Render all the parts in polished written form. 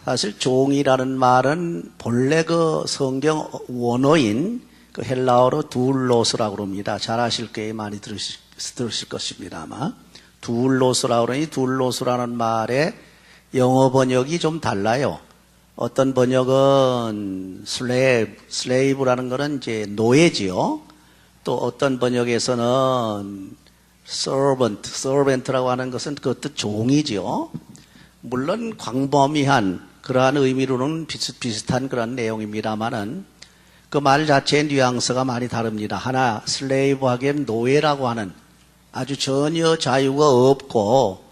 사실 종이라는 말은 본래 그 성경 원어인 그 헬라어로 둘로스라고 그럽니다. 잘 아실 거예요. 많이 들으실 것입니다. 아마. 둘로스라고 그러니 둘로스라는 말의 영어 번역이 좀 달라요. 어떤 번역은 슬레이브라는 거는 이제 노예지요. 또 어떤 번역에서는 servant라고 하는 것은 그것도 종이지요. 물론 광범위한 그러한 의미로는 비슷한 그런 내용입니다만은 그 말 자체의 뉘앙스가 많이 다릅니다. 하나 슬레이브 하기엔 노예라고 하는 아주 전혀 자유가 없고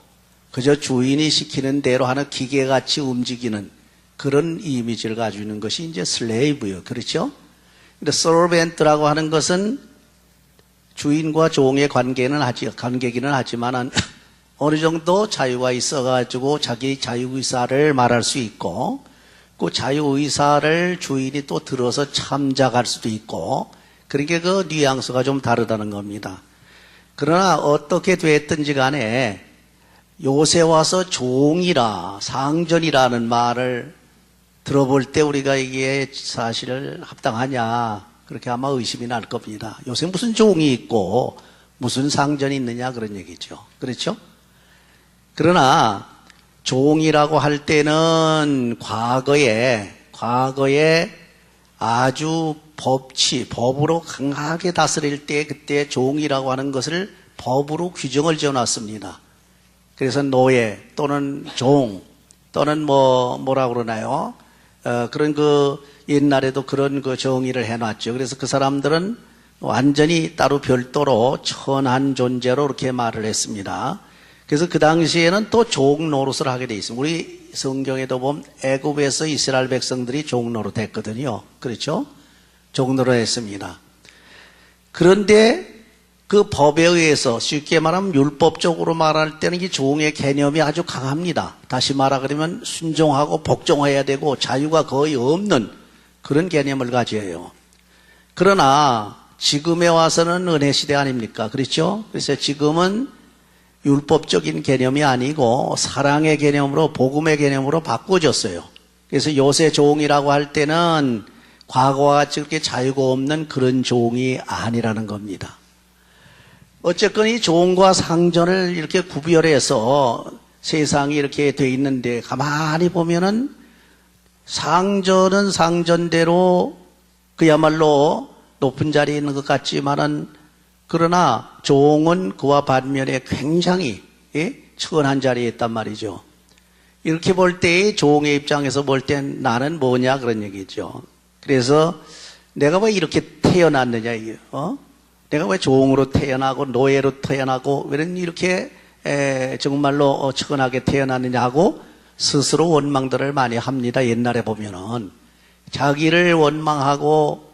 그저 주인이 시키는 대로 하는 기계같이 움직이는 그런 이미지를 가지고 있는 것이 이제 슬레이브예요. 그렇죠? 근데 servant라고 하는 것은 주인과 종의 관계기는 하지만 어느 정도 자유가 있어가지고 자기 자유의사를 말할 수 있고 그 자유의사를 주인이 또 들어서 참작할 수도 있고 그러니까 그 뉘앙스가 좀 다르다는 겁니다. 그러나 어떻게 됐든지 간에 요새 와서 종이라 상전이라는 말을 들어볼 때 우리가 이게 사실 합당하냐 그렇게 아마 의심이 날 겁니다. 요새 무슨 종이 있고 무슨 상전이 있느냐 그런 얘기죠. 그렇죠? 그러나 종이라고 할 때는 과거에 아주 법으로 강하게 다스릴 때 그때 종이라고 하는 것을 법으로 규정을 지어놨습니다. 그래서 노예 또는 종 또는 뭐라고 그러나요? 그런 옛날에도 그런 정의를 해놨죠. 그래서 그 사람들은 완전히 따로 별도로 천한 존재로 이렇게 말을 했습니다. 그래서 그 당시에는 또 종 노릇을 하게 돼 있습니다. 우리 성경에도 보면 애굽에서 이스라엘 백성들이 종 노릇 했거든요. 그렇죠? 종 노릇 했습니다. 그런데 그 법에 의해서 쉽게 말하면 율법적으로 말할 때는 이 종의 개념이 아주 강합니다. 다시 말하면 순종하고 복종해야 되고 자유가 거의 없는 그런 개념을 가져요. 그러나 지금에 와서는 은혜 시대 아닙니까? 그렇죠? 그래서 지금은 율법적인 개념이 아니고 사랑의 개념으로 복음의 개념으로 바꿔졌어요. 그래서 요새 종이라고 할 때는 과거와 같이 그렇게 자유가 없는 그런 종이 아니라는 겁니다. 어쨌건 이 종과 상전을 이렇게 구별해서 세상이 이렇게 돼 있는데 가만히 보면은 상전은 상전대로 그야말로 높은 자리에 있는 것 같지만은 그러나 종은 그와 반면에 굉장히 천한 자리에 있단 말이죠. 이렇게 볼 때 종의 입장에서 볼 땐 나는 뭐냐 그런 얘기죠. 그래서 내가 왜 이렇게 태어났느냐 이게 내가 왜 종으로 태어나고 노예로 태어나고 왜 이렇게 정말로 천하게 태어났느냐 하고 스스로 원망들을 많이 합니다. 옛날에 보면은 자기를 원망하고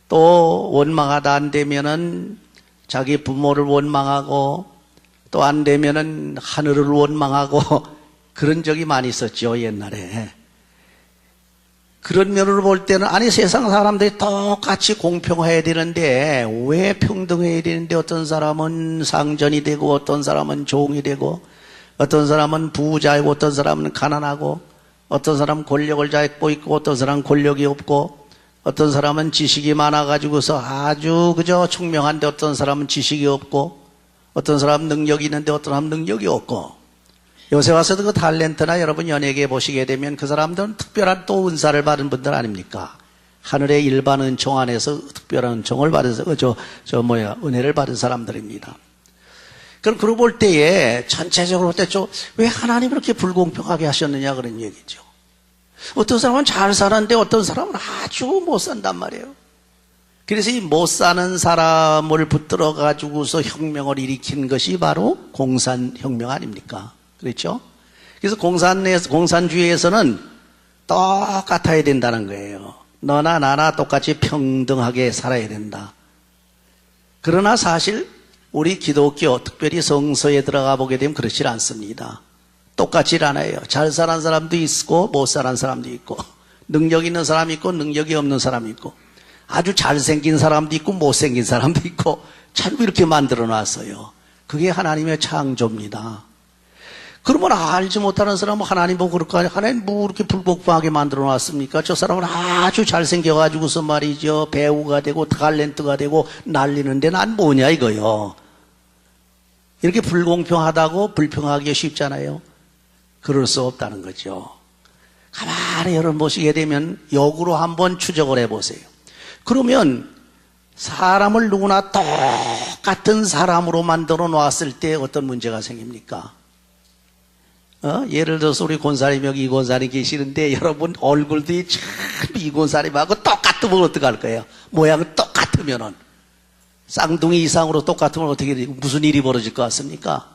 또 원망하다 안 되면은 자기 부모를 원망하고 또 안 되면은 하늘을 원망하고 그런 적이 많이 있었죠. 옛날에. 그런 면으로 볼 때는 아니 세상 사람들이 똑같이 공평해야 되는데 왜 평등해야 되는데 어떤 사람은 상전이 되고 어떤 사람은 종이 되고 어떤 사람은 부자이고 어떤 사람은 가난하고 어떤 사람은 권력을 잡고 있고 어떤 사람은 권력이 없고 어떤 사람은 지식이 많아가지고서 아주 그저 총명한데 어떤 사람은 지식이 없고 어떤 사람은 능력이 있는데 어떤 사람은 능력이 없고 요새 와서도 그 탤런트나 여러분 연예계 보시게 되면 그 사람들은 특별한 또 은사를 받은 분들 아닙니까? 하늘의 일반 은총 안에서 특별한 은총을 받아서 은혜를 받은 사람들입니다. 그럼 그러고 볼 때에 전체적으로 볼 때 왜 하나님 그렇게 불공평하게 하셨느냐 그런 얘기죠. 어떤 사람은 잘 사는데 어떤 사람은 아주 못 산단 말이에요. 그래서 이 못 사는 사람을 붙들어 가지고서 혁명을 일으킨 것이 바로 공산혁명 아닙니까? 그렇죠? 그래서 공산주의에서는 똑같아야 된다는 거예요. 너나 나나 똑같이 평등하게 살아야 된다. 그러나 사실 우리 기독교 특별히 성서에 들어가 보게 되면 그렇지 않습니다. 똑같지 않아요. 잘 사는 사람도 있고 못 사는 사람도 있고 능력 있는 사람이 있고 능력이 없는 사람이 있고 아주 잘생긴 사람도 있고 못생긴 사람도 있고 참 이렇게 만들어 놨어요. 그게 하나님의 창조입니다. 그러면 알지 못하는 사람은 하나님 보고 그럴 거 아니에요. 하나님 뭐 그렇게 불공평하게 만들어 놨습니까? 저 사람은 아주 잘생겨가지고서 말이죠. 배우가 되고 탤런트가 되고 난리는데 난 뭐냐 이거요. 이렇게 불공평하다고 불평하기가 쉽잖아요. 그럴 수 없다는 거죠. 가만히 여러분 보시게 되면 역으로 한번 추적을 해보세요. 그러면 사람을 누구나 똑같은 사람으로 만들어 놨을 때 어떤 문제가 생깁니까? 예를 들어서 우리 권사님 여기 이 권사님 계시는데 여러분 얼굴들이 참 이 권사님하고 똑같으면 어떡할 거예요? 모양은 똑같으면은 쌍둥이 이상으로 똑같으면 어떻게 무슨 일이 벌어질 것 같습니까?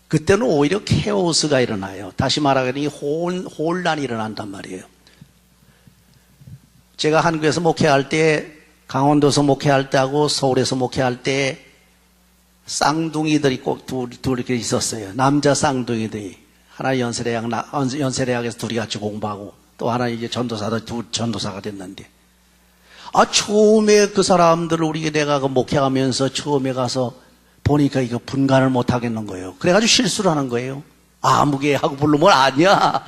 그때는 오히려 케오스가 일어나요. 다시 말하면 혼란이 일어난단 말이에요. 제가 한국에서 목회할 때, 강원도에서 목회할 때하고 서울에서 목회할 때 쌍둥이들이 꼭 둘 이렇게 있었어요. 남자 쌍둥이들이. 하나 연세대학에서 둘이 같이 공부하고 또 하나 이제 전도사가 됐는데. 처음에 그 사람들을 내가 목회하면서 처음에 가서 보니까 이거 분간을 못 하겠는 거예요. 그래가지고 실수를 하는 거예요. 아무개 하고 부르면 아니야.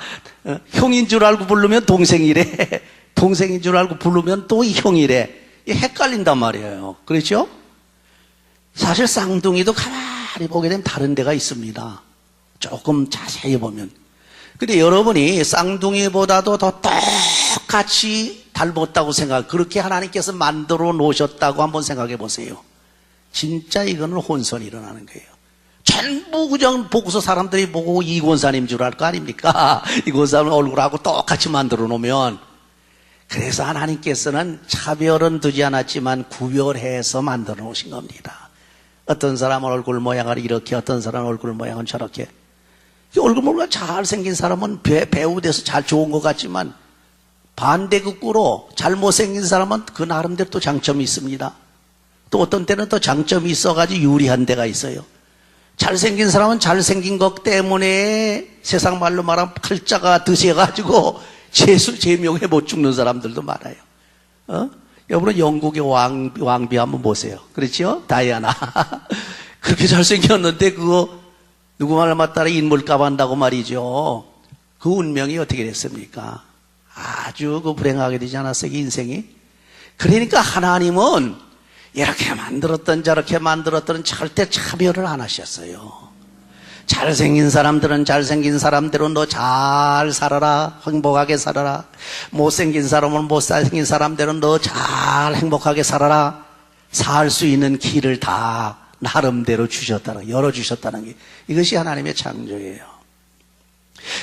형인 줄 알고 부르면 동생이래. 동생인 줄 알고 부르면 또 형이래. 헷갈린단 말이에요. 그렇죠? 사실 쌍둥이도 가만히 보게 되면 다른 데가 있습니다. 조금 자세히 보면. 근데 여러분이 쌍둥이보다도 더 똑같이 닮았다고 그렇게 하나님께서 만들어 놓으셨다고 한번 생각해 보세요. 진짜 이거는 혼선이 일어나는 거예요. 전부 그냥 보고서 사람들이 보고 이 권사님 줄 알 거 아닙니까? 이 권사님 얼굴하고 똑같이 만들어 놓으면. 그래서 하나님께서는 차별은 두지 않았지만 구별해서 만들어 놓으신 겁니다. 어떤 사람은 얼굴 모양을 이렇게, 어떤 사람은 얼굴 모양은 저렇게. 얼굴 모양이 잘생긴 사람은 배우 돼서 잘 좋은 것 같지만 반대극으로 잘못생긴 사람은 그 나름대로 또 장점이 있습니다. 또 어떤 때는 또 장점이 있어가지고 유리한 데가 있어요. 잘생긴 사람은 잘생긴 것 때문에 세상 말로 말하면 팔자가 드셔가지고 제명에 못 죽는 사람들도 많아요. 여러분은 영국의 왕비 한번 보세요. 그렇죠? 다이아나. 그렇게 잘생겼는데 그거 누구 말 맞다라 인물값 한다고 말이죠. 그 운명이 어떻게 됐습니까? 아주 불행하게 되지 않았어요, 인생이? 그러니까 하나님은 이렇게 만들었던 저렇게 만들었던 절대 차별을 안 하셨어요. 잘생긴 사람들은 잘생긴 사람대로 너 잘 살아라, 행복하게 살아라. 못생긴 사람은 못생긴 사람대로 너 잘 행복하게 살아라. 살 수 있는 길을 다 나름대로 열어주셨다는 게 이것이 하나님의 창조예요.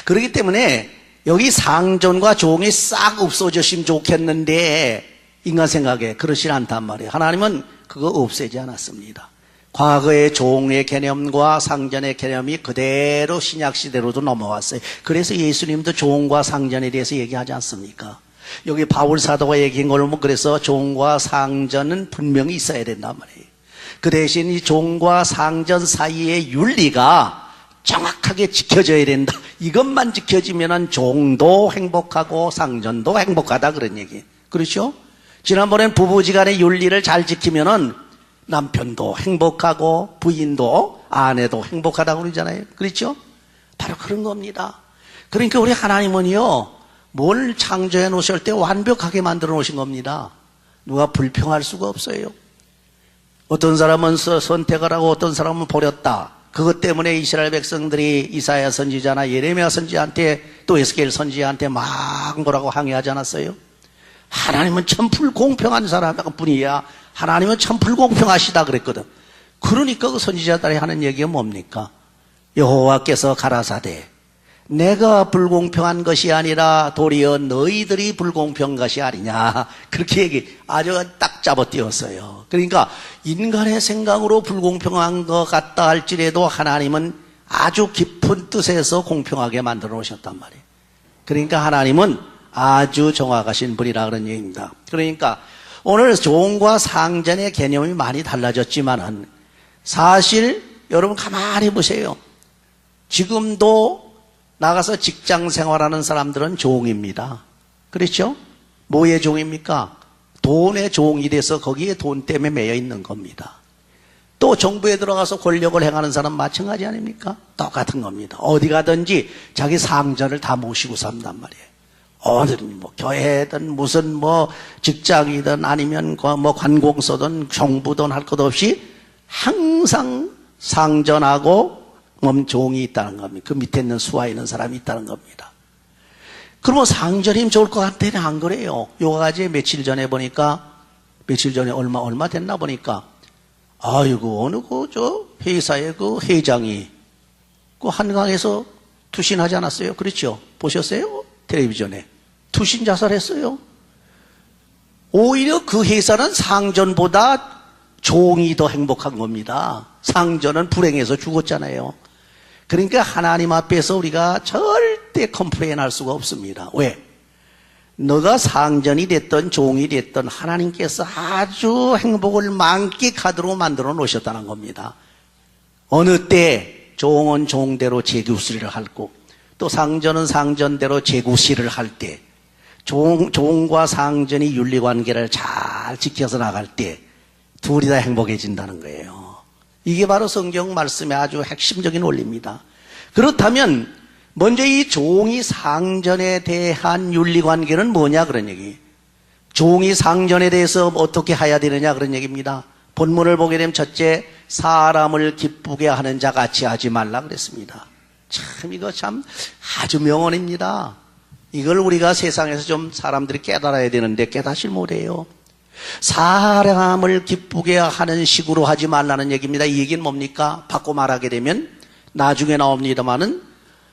그렇기 때문에 여기 상전과 종이 싹 없어졌으면 좋겠는데 인간 생각에 그렇진 않단 말이에요. 하나님은 그거 없애지 않았습니다. 과거의 종의 개념과 상전의 개념이 그대로 신약시대로도 넘어왔어요. 그래서 예수님도 종과 상전에 대해서 얘기하지 않습니까? 여기 바울 사도가 얘기한 걸로 그래서 종과 상전은 분명히 있어야 된단 말이에요. 그 대신 이 종과 상전 사이의 윤리가 정확하게 지켜져야 된다. 이것만 지켜지면 종도 행복하고 상전도 행복하다 그런 얘기. 그렇죠? 지난번엔 부부지간의 윤리를 잘 지키면은 남편도 행복하고 부인도 아내도 행복하다고 그러잖아요. 그렇죠? 바로 그런 겁니다. 그러니까 우리 하나님은요, 뭘 창조해 놓으실 때 완벽하게 만들어 놓으신 겁니다. 누가 불평할 수가 없어요. 어떤 사람은 선택을 하고 어떤 사람은 버렸다. 그것 때문에 이스라엘 백성들이 이사야 선지자나 예레미야 선지자한테 또 에스겔 선지자한테 막 뭐라고 항의하지 않았어요? 하나님은 참 불공평한 사람뿐이야. 하나님은 참 불공평하시다 그랬거든. 그러니까 그 선지자들이 하는 얘기가 뭡니까? 여호와께서 가라사대 내가 불공평한 것이 아니라 도리어 너희들이 불공평한 것이 아니냐. 그렇게 아주 딱 잡아띄웠어요. 그러니까 인간의 생각으로 불공평한 것 같다 할지라도 하나님은 아주 깊은 뜻에서 공평하게 만들어 놓으셨단 말이에요. 그러니까 하나님은 아주 정확하신 분이라 그런 얘기입니다. 그러니까 오늘 종과 상전의 개념이 많이 달라졌지만은 사실 여러분 가만히 보세요. 지금도 나가서 직장 생활하는 사람들은 종입니다. 그렇죠? 뭐의 종입니까? 돈의 종이 돼서 거기에 돈 때문에 매여 있는 겁니다. 또 정부에 들어가서 권력을 행하는 사람 마찬가지 아닙니까? 똑같은 겁니다. 어디 가든지 자기 상전을 다 모시고 산단 말이에요. 어디든 뭐 교회든 무슨 뭐 직장이든 아니면 뭐 관공서든 정부든 할 것 없이 항상 상전하고 종이 있다는 겁니다. 그 밑에 있는 수하에 있는 사람이 있다는 겁니다. 그러면 상전이면 좋을 것 같더니 안 그래요. 요가지 며칠 전에 얼마 됐나 보니까 아이고 어느 회사의 회장이 한강에서 투신하지 않았어요? 그렇죠? 보셨어요? 텔레비전에 투신 자살했어요. 오히려 그 회사는 상전보다 종이 더 행복한 겁니다. 상전은 불행해서 죽었잖아요. 그러니까 하나님 앞에서 우리가 절대 컴플레인 할 수가 없습니다. 왜? 너가 상전이 됐든 종이 됐든 하나님께서 아주 행복을 만끽하도록 만들어 놓으셨다는 겁니다. 어느 때 종은 종대로 제구시를 하고 또 상전은 상전대로 제구시를 할 때 종과 상전이 윤리관계를 잘 지켜서 나갈 때 둘이 다 행복해진다는 거예요. 이게 바로 성경 말씀의 아주 핵심적인 원리입니다. 그렇다면 먼저 이 종이 상전에 대한 윤리관계는 뭐냐 그런 얘기. 종이 상전에 대해서 어떻게 해야 되느냐 그런 얘기입니다. 본문을 보게 되면 첫째, 사람을 기쁘게 하는 자 같이 하지 말라 그랬습니다. 참 이거 참 아주 명언입니다. 이걸 우리가 세상에서 좀 사람들이 깨달아야 되는데 깨닫질 못해요. 사람을 기쁘게 하는 식으로 하지 말라는 얘기입니다. 이 얘기는 뭡니까? 바꿔 말하게 되면 나중에 나옵니다마는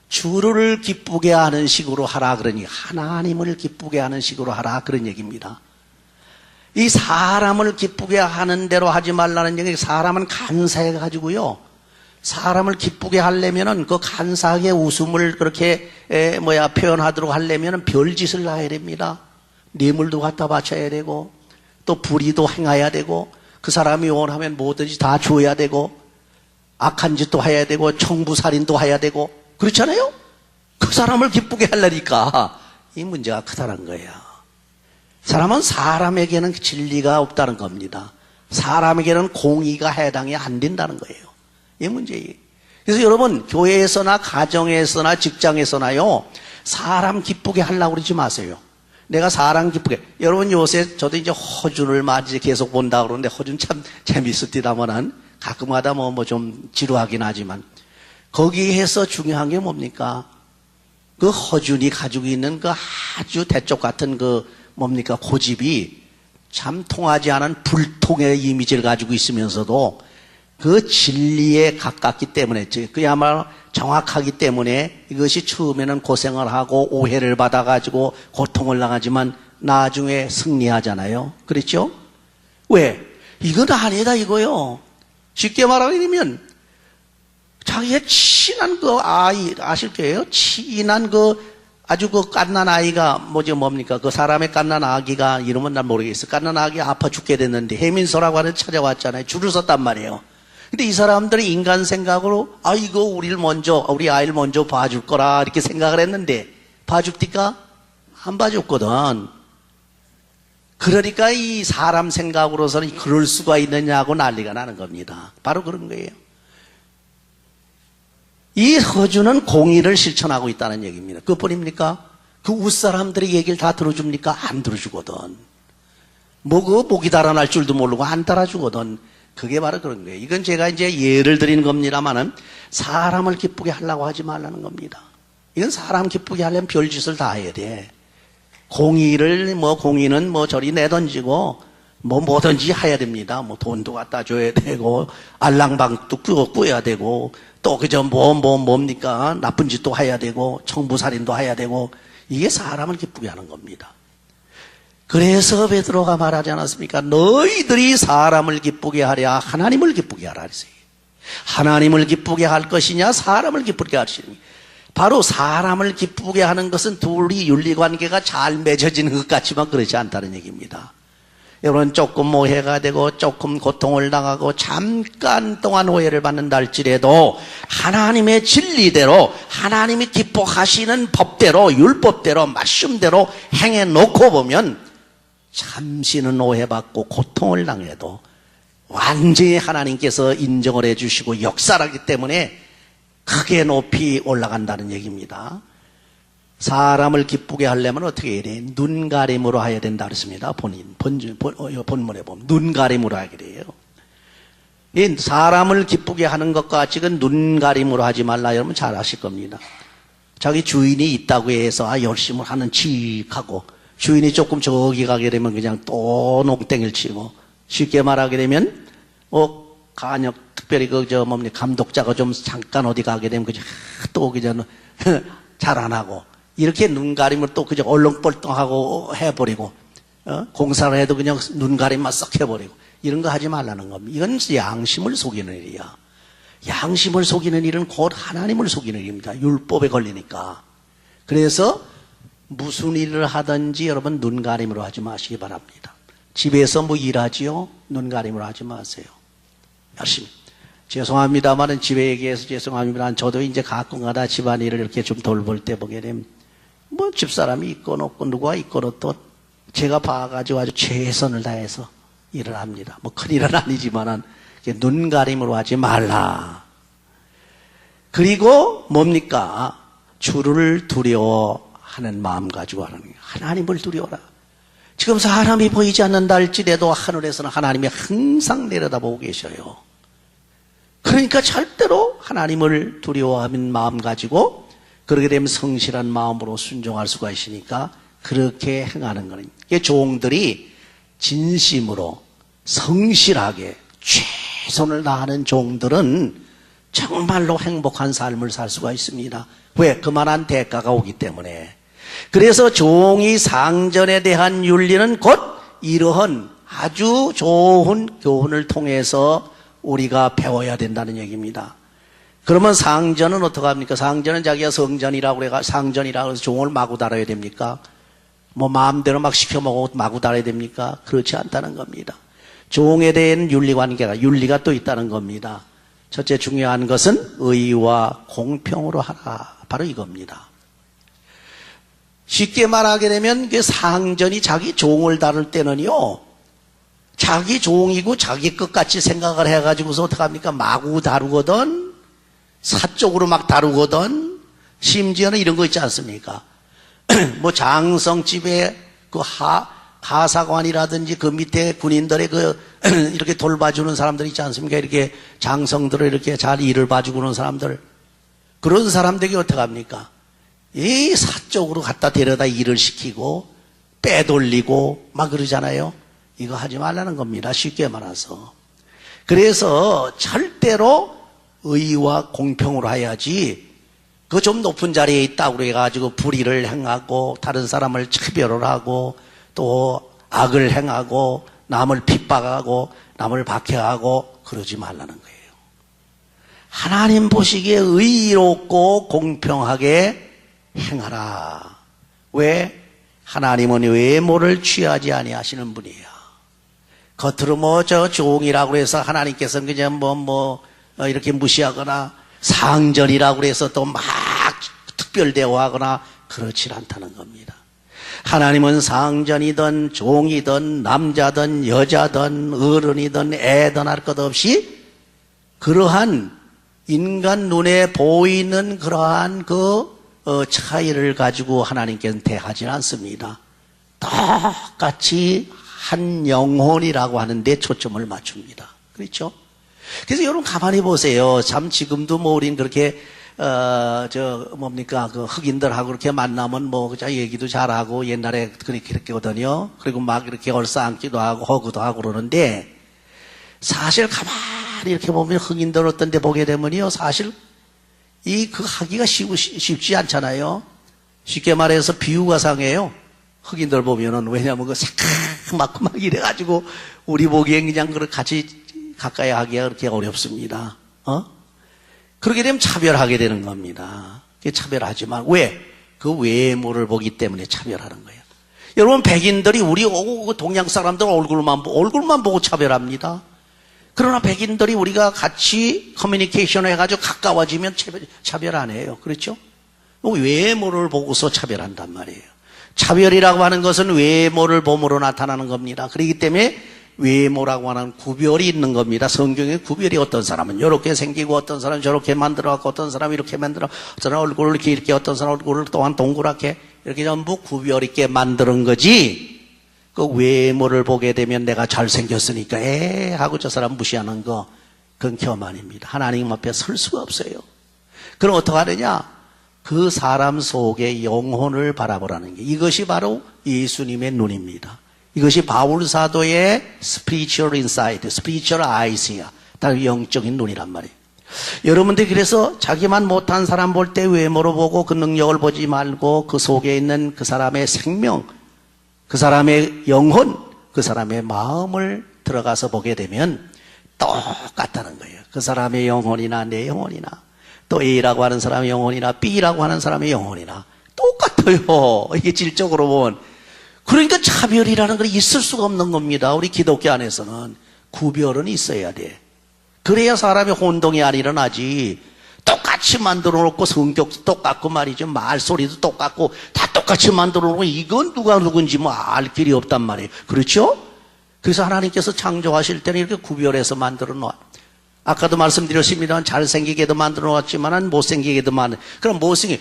주를 기쁘게 하는 식으로 하라 그러니 하나님을 기쁘게 하는 식으로 하라 그런 얘기입니다. 이 사람을 기쁘게 하는 대로 하지 말라는 얘기. 사람은 간사해 가지고요. 사람을 기쁘게 하려면은 그 간사하게 웃음을 그렇게 표현하도록 하려면은 별짓을 놔야 됩니다. 뇌물도 갖다 바쳐야 되고 또 불의도 행해야 되고 그 사람이 원하면 뭐든지 다 줘야 되고 악한 짓도 해야 되고 청부살인도 해야 되고 그렇잖아요? 그 사람을 기쁘게 하려니까 이 문제가 크다는 거예요. 사람은 사람에게는 진리가 없다는 겁니다. 사람에게는 공의가 해당이 안 된다는 거예요. 이 문제예요. 그래서 여러분 교회에서나 가정에서나 직장에서나요 사람 기쁘게 하려고 그러지 마세요. 내가 사람 기쁘게. 여러분 요새 저도 이제 허준을 맞이 계속 본다 그러는데 허준 참 재밌었디다마는 가끔가다 뭐 좀 지루하긴 하지만 거기에서 중요한 게 뭡니까? 그 허준이 가지고 있는 그 아주 대쪽 같은 그 뭡니까? 고집이 참 통하지 않은 불통의 이미지를 가지고 있으면서도 그 진리에 가깝기 때문에 그야말로 정확하기 때문에 이것이 처음에는 고생을 하고 오해를 받아가지고 고통을 당하지만 나중에 승리하잖아요. 그렇죠? 왜? 이건 아니다 이거요. 쉽게 말하게 되면 자기의 친한 그 아이 아실 거예요. 친한 그 아주 그 갓난 아이가 뭡니까? 그 사람의 갓난 아기가 이름은 난 모르겠어. 갓난 아기 아파 죽게 됐는데 해민서라고 하는 찾아왔잖아요. 줄을 섰단 말이에요. 근데 이 사람들이 인간 생각으로 이거 우리 아이를 먼저 봐줄 거라 이렇게 생각을 했는데 봐줍니까? 안 봐줬거든. 그러니까 이 사람 생각으로서는 그럴 수가 있느냐고 난리가 나는 겁니다. 바로 그런 거예요. 이 허주는 공의를 실천하고 있다는 얘기입니다. 그뿐입니까? 그 윗사람들의 얘기를 다 들어줍니까? 안 들어주거든. 목이 달아날 줄도 모르고 안 달아주거든. 그게 바로 그런 거예요. 이건 제가 이제 예를 드린 겁니다만은 사람을 기쁘게 하려고 하지 말라는 겁니다. 이건 사람 기쁘게 하려면 별짓을 다 해야 돼. 공의는 저리 내던지고 뭐든지 해야 됩니다. 돈도 갖다 줘야 되고 알랑방도 꾸어야 되고 또 뭡니까? 나쁜 짓도 해야 되고 청부살인도 해야 되고 이게 사람을 기쁘게 하는 겁니다. 그래서 베드로가 말하지 않았습니까? 너희들이 사람을 기쁘게 하랴 하나님을 기쁘게 하라 그랬어요. 하나님을 기쁘게 할 것이냐 사람을 기쁘게 할 것이냐. 바로 사람을 기쁘게 하는 것은 둘이 윤리관계가 잘 맺어지는 것 같지만 그렇지 않다는 얘기입니다. 여러분 조금 오해가 되고 조금 고통을 당하고 잠깐 동안 오해를 받는다 할지라도 하나님의 진리대로 하나님이 기뻐하시는 법대로 율법대로 말씀대로 행해놓고 보면 잠시는 오해받고 고통을 당해도 완전히 하나님께서 인정을 해주시고 역사하기 때문에 크게 높이 올라간다는 얘기입니다. 사람을 기쁘게 하려면 어떻게 해야 돼? 눈가림으로 해야 된다 그랬습니다. 본문에 보면 눈가림으로 하게 돼요. 이 사람을 기쁘게 하는 것과 지금 눈가림으로 하지 말라. 여러분 잘 아실 겁니다. 자기 주인이 있다고 해서 열심히 하는 칙하고, 주인이 조금 저기 가게 되면 그냥 또 농땡이를 치고, 쉽게 말하게 되면 간역 특별히 감독자가 좀 잠깐 어디 가게 되면 그저 또 그저 잘 안 하고, 이렇게 눈가림을 또 그저 얼렁벌렁하고 해버리고, 공사를 해도 그냥 눈가림만 썩 해버리고, 이런 거 하지 말라는 겁니다. 이건 양심을 속이는 일이야. 양심을 속이는 일은 곧 하나님을 속이는 일입니다. 율법에 걸리니까. 그래서 무슨 일을 하든지 여러분 눈가림으로 하지 마시기 바랍니다. 집에서 뭐 일하지요? 눈가림으로 하지 마세요. 열심히. 죄송합니다만은 집에 얘기해서 죄송합니다만 저도 이제 가끔가다 집안일을 이렇게 좀 돌볼 때 보게 되면 뭐 집사람이 있건 없건 누가 있건 또 제가 봐가지고 아주 최선을 다해서 일을 합니다. 뭐 큰일은 아니지만은 눈가림으로 하지 말라. 그리고 뭡니까? 주를 두려워하는 마음 가지고 하는 거예요. 하나님을 두려워라. 지금 사람이 보이지 않는다 할지라도 하늘에서는 하나님이 항상 내려다보고 계셔요. 그러니까 절대로 하나님을 두려워하는 마음 가지고 그렇게 되면 성실한 마음으로 순종할 수가 있으니까 그렇게 행하는 거는 종들이 진심으로 성실하게 최선을 다하는 종들은 정말로 행복한 삶을 살 수가 있습니다. 왜? 그만한 대가가 오기 때문에. 그래서 종이 상전에 대한 윤리는 곧 이러한 아주 좋은 교훈을 통해서 우리가 배워야 된다는 얘기입니다. 그러면 상전은 어떡합니까? 상전은 자기가 성전이라고 그래, 상전이라고 해서 종을 마구 달아야 됩니까? 뭐 마음대로 막 시켜먹고 마구 달아야 됩니까? 그렇지 않다는 겁니다. 종에 대한 윤리가 또 있다는 겁니다. 첫째 중요한 것은 의와 공평으로 하라. 바로 이겁니다. 쉽게 말하게 되면 그 상전이 자기 종을 다룰 때는요, 자기 종이고 자기 것같이 생각을 해가지고서 어떡합니까? 마구 다루거든, 사적으로 막 다루거든, 심지어는 이런 거 있지 않습니까? 뭐 장성집에 그 하사관이라든지 그 밑에 군인들의 이렇게 돌봐주는 사람들 있지 않습니까? 이렇게 장성들을 이렇게 잘 일을 봐주고 그런 사람들. 그런 사람들이 어떡합니까? 이 사적으로 갖다 데려다 일을 시키고 빼돌리고 막 그러잖아요. 이거 하지 말라는 겁니다. 쉽게 말해서. 그래서 절대로 의와 공평으로 해야지 그 좀 높은 자리에 있다고 그래가지고 불의를 행하고 다른 사람을 차별을 하고 또 악을 행하고 남을 핍박하고 남을 박해하고 그러지 말라는 거예요. 하나님 보시기에 의롭고 공평하게 행하라. 왜? 하나님은 외모를 취하지 아니하시는 분이에요. 겉으로 뭐 저 종이라고 해서 하나님께서는 그냥 이렇게 무시하거나 상전이라고 해서 또 막 특별 대우하거나 그렇지 않다는 겁니다. 하나님은 상전이든 종이든 남자든 여자든 어른이든 애든 할 것 없이 그러한 인간 눈에 보이는 그러한 차이를 가지고 하나님께서는 대하지 않습니다. 똑같이 한 영혼이라고 하는데 초점을 맞춥니다. 그렇죠? 그래서 여러분 가만히 보세요. 참 지금도 우린 그렇게 흑인들하고 그렇게 만나면 얘기도 잘하고 옛날에 그랬거든요. 그리고 막 이렇게 얼싸안기도 하고 허그도 하고 그러는데 사실 가만히 이렇게 보면 흑인들 어떤 데 보게 되면요. 사실 하기가 쉽지 않잖아요. 쉽게 말해서 비유가 상해요. 흑인들 보면은. 왜냐면 새까맣고 막 이래가지고 우리 보기엔 그냥 같이 가까이 하기가 그렇게 어렵습니다. 그렇게 되면 차별하게 되는 겁니다. 차별하지만 왜? 그 외모를 보기 때문에 차별하는 거예요. 여러분 백인들이 우리 동양 사람들 얼굴만 보고 차별합니다. 그러나 백인들이 우리가 같이 커뮤니케이션을 해가지고 가까워지면 차별 안 해요. 그렇죠? 외모를 보고서 차별한단 말이에요. 차별이라고 하는 것은 외모를 봄으로 나타나는 겁니다. 그렇기 때문에 외모라고 하는 구별이 있는 겁니다. 성경에 구별이 어떤 사람은 이렇게 생기고 어떤 사람은 저렇게 만들어갖고 어떤 사람은 이렇게 만들어 어떤 사람은 얼굴을 이렇게 어떤 사람은 얼굴을 또한 동그랗게 이렇게 전부 구별 있게 만드는 거지. 그 외모를 보게 되면 내가 잘생겼으니까 하고 저 사람 무시하는 거 그건 교만입니다. 하나님 앞에 설 수가 없어요. 그럼 어떻게 하느냐? 그 사람 속의 영혼을 바라보라는 게 이것이 바로 예수님의 눈입니다. 이것이 바울 사도의 spiritual insight, spiritual eyes야. 다 영적인 눈이란 말이에요. 여러분들이 그래서 자기만 못한 사람 볼 때 외모로 보고 그 능력을 보지 말고 그 속에 있는 그 사람의 생명, 그 사람의 영혼, 그 사람의 마음을 들어가서 보게 되면 똑같다는 거예요. 그 사람의 영혼이나 내 영혼이나 또 A라고 하는 사람의 영혼이나 B라고 하는 사람의 영혼이나 똑같아요. 이게 질적으로 보면. 그러니까 차별이라는 건 있을 수가 없는 겁니다. 우리 기독교 안에서는 구별은 있어야 돼. 그래야 사람의 혼동이 안 일어나지. 똑같이 만들어 놓고 성격도 똑같고 말이죠. 말소리도 똑같고 다 똑같이 만들어 놓고 이건 누가 누군지 뭐 알 길이 없단 말이에요. 그렇죠? 그래서 하나님께서 창조하실 때는 이렇게 구별해서 만들어 놓아. 아까도 말씀드렸습니다만 잘생기게도 만들어 놓았지만 못생기게도 만들어. 그럼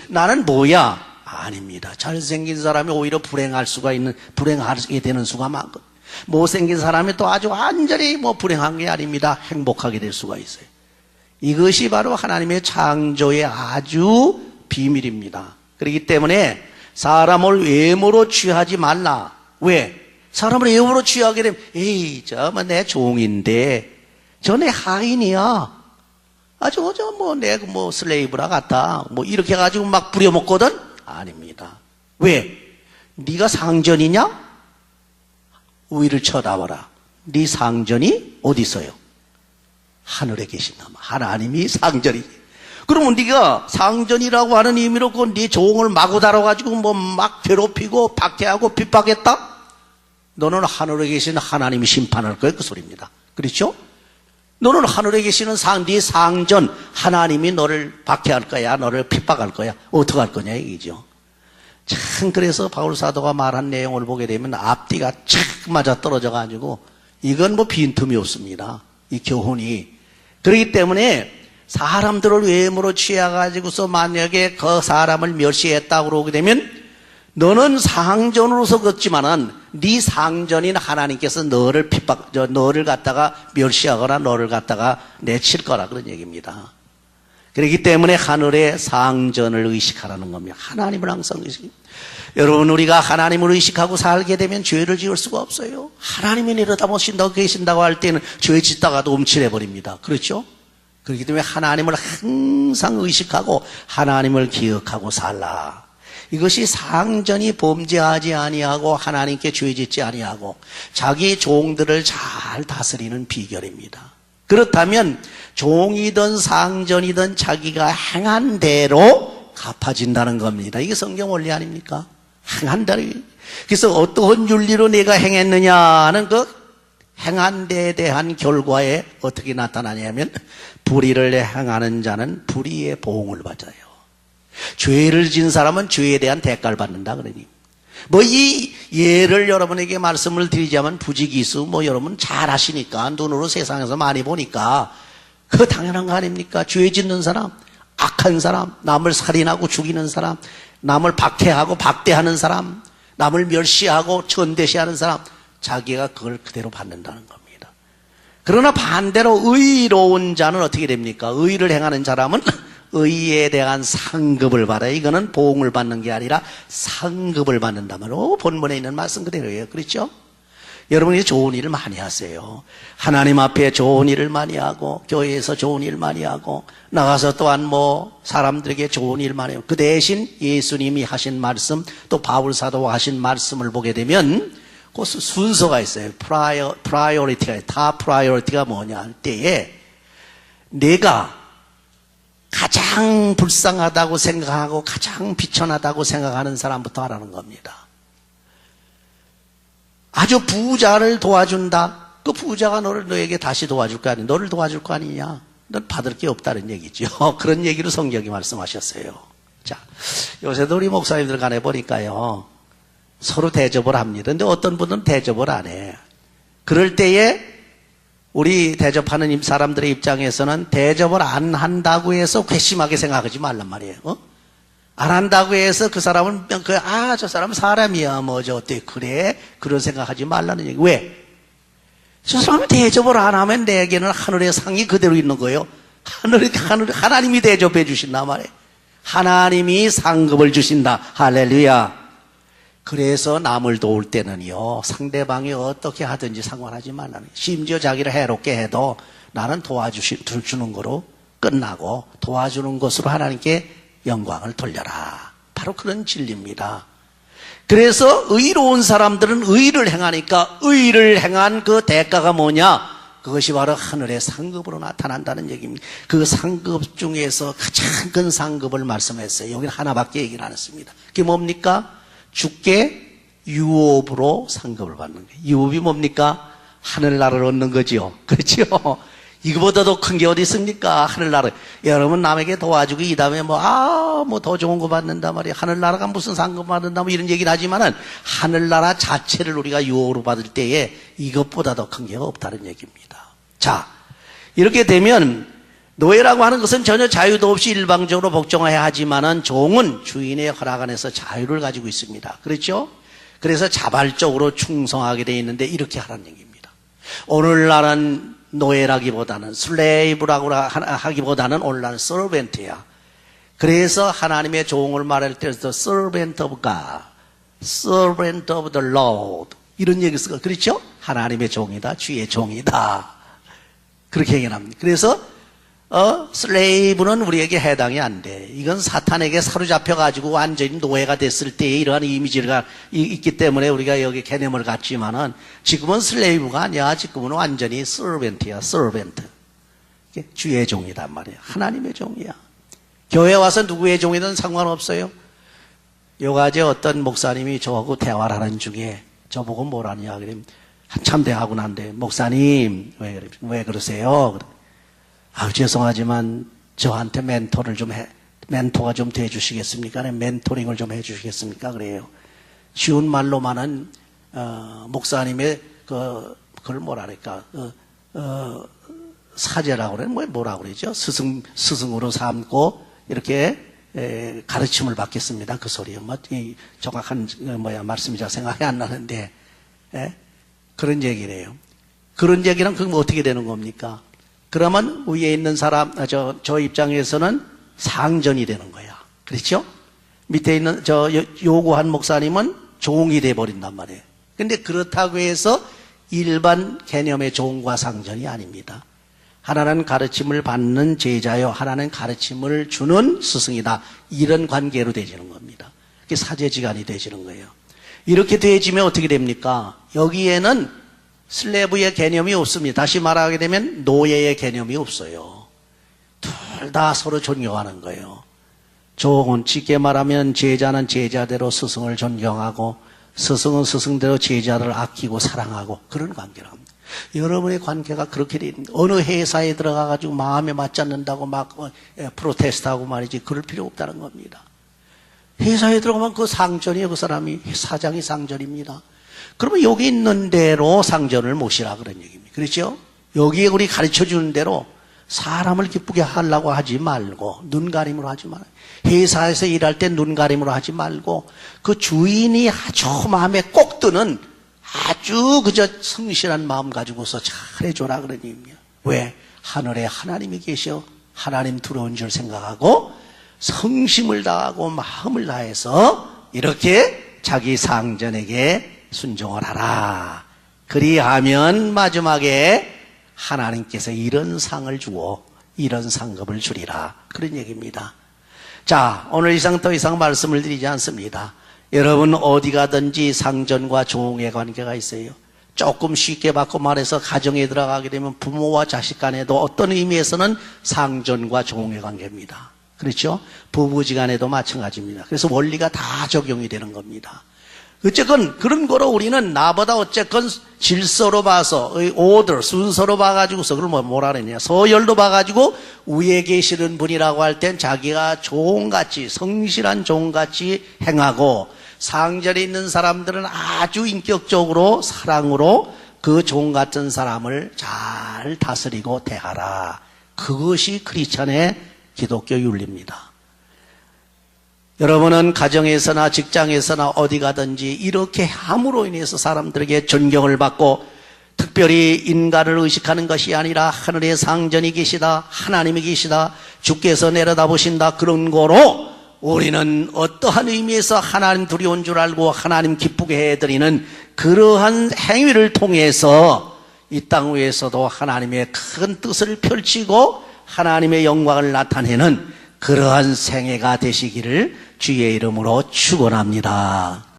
나는 뭐야? 아닙니다. 잘생긴 사람이 오히려 불행하게 되는 수가 많거든요. 못생긴 사람이 또 아주 완전히 불행한 게 아닙니다. 행복하게 될 수가 있어요. 이것이 바로 하나님의 창조의 아주 비밀입니다. 그렇기 때문에 사람을 외모로 취하지 말라. 왜? 사람을 외모로 취하게 되면 내 종인데 저 내 하인이야. 내 슬레이브라 같다. 이렇게 해가지고 막 부려먹거든? 아닙니다. 왜? 네가 상전이냐? 위를 쳐다봐라. 네 상전이 어디 있어요? 하늘에 계신다. 하나님이 상전이지. 그러면 네가 상전이라고 하는 의미로 네 종을 마구 다뤄가지고 막 괴롭히고 박해하고 핍박했다? 너는 하늘에 계신 하나님이 심판할 거야. 그 소리입니다. 그렇죠? 너는 하늘에 계시는 네 상전 하나님이 너를 박해할 거야. 너를 핍박할 거야. 어떻게 할 거냐 얘기죠. 참 그래서 바울 사도가 말한 내용을 보게 되면 앞뒤가 착 맞아 떨어져 가지고 이건 빈틈이 없습니다. 이 교훈이. 그렇기 때문에 사람들을 외모로 취해가지고서 만약에 그 사람을 멸시했다고 그러게 되면 너는 상전으로서 걷지만은 네 상전인 하나님께서 너를 갖다가 멸시하거나 너를 갖다가 내칠 거라 그런 얘기입니다. 그렇기 때문에 하늘의 상전을 의식하라는 겁니다. 하나님을 항상 의식합니다. 여러분 우리가 하나님을 의식하고 살게 되면 죄를 지을 수가 없어요. 하나님이 내려다보신다고 계신다고 할 때는 죄 짓다가도 움츠려버립니다. 그렇죠? 그렇기 때문에 하나님을 항상 의식하고 하나님을 기억하고 살라. 이것이 상전이 범죄하지 아니하고 하나님께 죄짓지 아니하고 자기 종들을 잘 다스리는 비결입니다. 그렇다면 종이든 상전이든 자기가 행한 대로 갚아진다는 겁니다. 이게 성경 원리 아닙니까? 행한 대로. 그래서 어떠한 윤리로 내가 행했느냐는 그 행한 데에 대한 결과에 어떻게 나타나냐면 불의를 행하는 자는 불의의 보응을 받아요. 죄를 지은 사람은 죄에 대한 대가를 받는다 그러니. 이 예를 여러분에게 말씀을 드리자면 부지기수 여러분 잘 아시니까 눈으로 세상에서 많이 보니까 그거 당연한 거 아닙니까? 죄 짓는 사람, 악한 사람, 남을 살인하고 죽이는 사람, 남을 박해하고 박대하는 사람, 남을 멸시하고 전대시하는 사람, 자기가 그걸 그대로 받는다는 겁니다. 그러나 반대로 의로운 자는 어떻게 됩니까? 의를 행하는 사람은 의에 대한 상급을 받아요. 이거는 보응을 받는 게 아니라 상급을 받는다면 본문에 있는 말씀 그대로예요. 그렇죠? 여러분이 좋은 일을 많이 하세요. 하나님 앞에 좋은 일을 많이 하고 교회에서 좋은 일 많이 하고 나가서 또한 사람들에게 좋은 일 많이 하고 그 대신 예수님이 하신 말씀 또 바울 사도가 하신 말씀을 보게 되면 그 순서가 있어요. 프라이어리티가 다 프라이어리티가 뭐냐 할 때에 내가 가장 불쌍하다고 생각하고 가장 비천하다고 생각하는 사람부터 하라는 겁니다. 아주 부자를 도와준다. 그 부자가 너에게 다시 도와줄 거 아니냐. 너를 도와줄 거 아니냐. 넌 받을 게 없다는 얘기죠. 그런 얘기로 성경이 말씀하셨어요. 자, 요새도 우리 목사님들 간에 보니까요. 서로 대접을 합니다. 근데 어떤 분은 대접을 안 해. 그럴 때에 우리 대접하는 사람들의 입장에서는 대접을 안 한다고 해서 괘씸하게 생각하지 말란 말이에요. 안 한다고 해서 그 사람은 저 사람은 사람이야 저 어때 그래 그런 생각하지 말라는 얘기. 왜? 저 사람이 대접을 안 하면 내게는 하늘의 상이 그대로 있는 거예요. 하나님이 대접해 주신단 말이에요. 하나님이 상급을 주신다. 할렐루야. 그래서 남을 도울 때는요, 상대방이 어떻게 하든지 상관하지 말라는 거예요. 심지어 자기를 해롭게 해도 나는 도와주는 거로 끝나고 도와주는 것으로 하나님께 영광을 돌려라. 바로 그런 진리입니다. 그래서 의로운 사람들은 의를 행하니까 의를 행한 그 대가가 뭐냐? 그것이 바로 하늘의 상급으로 나타난다는 얘기입니다. 그 상급 중에서 가장 큰 상급을 말씀했어요. 여기는 하나밖에 얘기를 안 했습니다. 그게 뭡니까? 주께 유업으로 상급을 받는 거예요. 유업이 뭡니까? 하늘나라를 얻는 거지요. 그렇죠? 이거보다 더 큰 게 어디 있습니까? 하늘나라. 여러분 남에게 도와주고 이 다음에 더 좋은 거 받는다 말이에요. 하늘나라가 무슨 상급 받는다 이런 얘기를 하지만은 하늘나라 자체를 우리가 유업으로 받을 때에 이것보다 더 큰 게 없다는 얘기입니다. 자, 이렇게 되면 노예라고 하는 것은 전혀 자유도 없이 일방적으로 복종해야 하지만은 종은 주인의 허락 안에서 자유를 가지고 있습니다. 그렇죠? 그래서 자발적으로 충성하게 되어 있는데 이렇게 하라는 얘기입니다. 오늘날은 노예라기보다는 슬레이브라고 하기보다는 오늘날은 서벤트야. 그래서 하나님의 종을 말할 때도 servant of God, servant of the Lord 이런 얘기 쓰고 그렇죠? 하나님의 종이다, 주의 종이다. 그렇게 얘기합니다. 그래서 슬레이브는 우리에게 해당이 안 돼. 이건 사탄에게 사로잡혀가지고 완전히 노예가 됐을 때에 이러한 이미지가 있기 때문에 우리가 여기 개념을 갖지만은 지금은 슬레이브가 아니야. 지금은 완전히 servant야, servant. 주의 종이단 말이야. 하나님의 종이야. 교회 와서 누구의 종이든 상관없어요. 요가제 어떤 목사님이 저하고 대화를 하는 중에 저보고 뭐라냐. 그러면 한참 대화하고 난데 목사님, 왜 그러세요? 죄송하지만 저한테 멘토가 좀 돼 주시겠습니까? 멘토링을 좀 해 주시겠습니까? 그래요. 쉬운 말로만은, 목사님의 그걸 뭐랄까, 사제라고 그래. 뭐라고 그러죠? 스승으로 삼고, 이렇게, 가르침을 받겠습니다. 그 소리요. 정확한, 말씀이 잘 생각이 안 나는데, 그런 얘기래요. 그런 얘기는 그럼 어떻게 되는 겁니까? 그러면 위에 있는 사람, 저 입장에서는 상전이 되는 거야. 그렇죠? 밑에 있는 요구한 목사님은 종이 돼버린단 말이에요. 근데 그렇다고 해서 일반 개념의 종과 상전이 아닙니다. 하나는 가르침을 받는 제자요, 하나는 가르침을 주는 스승이다. 이런 관계로 되지는 겁니다. 그게 사제지간이 되지는 거예요. 이렇게 되어지면 어떻게 됩니까? 여기에는 슬레브의 개념이 없습니다. 다시 말하게 되면 노예의 개념이 없어요. 둘 다 서로 존경하는 거예요. 종은 쉽게 말하면 제자는 제자대로 스승을 존경하고 스승은 스승대로 제자를 아끼고 사랑하고 그런 관계를 합니다. 여러분의 관계가 그렇게 됩니다. 어느 회사에 들어가가지고 마음에 맞지 않는다고 막 프로테스트하고 말이지 그럴 필요 없다는 겁니다. 회사에 들어가면 그 상전이에요. 그 사람이 사장이 상전입니다. 그러면 여기 있는 대로 상전을 모시라 그런 얘기입니다. 그렇죠? 여기에 우리 가르쳐 주는 대로 사람을 기쁘게 하려고 하지 말고 눈가림으로 하지 말아요. 회사에서 일할 때 눈가림으로 하지 말고 그 주인이 아주 마음에 꼭 드는 아주 그저 성실한 마음 가지고서 잘해줘라 그런 얘기입니다. 왜? 하늘에 하나님이 계셔 하나님 들어온 줄 생각하고 성심을 다하고 마음을 다해서 이렇게 자기 상전에게 순종을 하라. 그리하면 마지막에 하나님께서 이런 상을 주고 이런 상급을 주리라. 그런 얘기입니다. 자, 오늘 이상 더 이상 말씀을 드리지 않습니다. 여러분 어디 가든지 상전과 종의 관계가 있어요. 조금 쉽게 바꿔 말해서 가정에 들어가게 되면 부모와 자식 간에도 어떤 의미에서는 상전과 종의 관계입니다. 그렇죠? 부부지간에도 마찬가지입니다. 그래서 원리가 다 적용이 되는 겁니다. 어쨌건 그런 거로 우리는 나보다 어쨌건 질서로 봐서 오더 순서로 봐가지고서 그걸 뭐라 그랬냐 서열로 봐가지고 위에 계시는 분이라고 할 땐 자기가 종같이 성실한 종같이 행하고 상전에 있는 사람들은 아주 인격적으로 사랑으로 그 종 같은 사람을 잘 다스리고 대하라. 그것이 크리스찬의 기독교 윤리입니다. 여러분은 가정에서나 직장에서나 어디 가든지 이렇게 함으로 인해서 사람들에게 존경을 받고 특별히 인간을 의식하는 것이 아니라 하늘에 상전이 계시다, 하나님이 계시다, 주께서 내려다보신다, 그런 거로 우리는 어떠한 의미에서 하나님 두려운 줄 알고 하나님 기쁘게 해드리는 그러한 행위를 통해서 이 땅 위에서도 하나님의 큰 뜻을 펼치고 하나님의 영광을 나타내는 그러한 생애가 되시기를 주의 이름으로 축원합니다.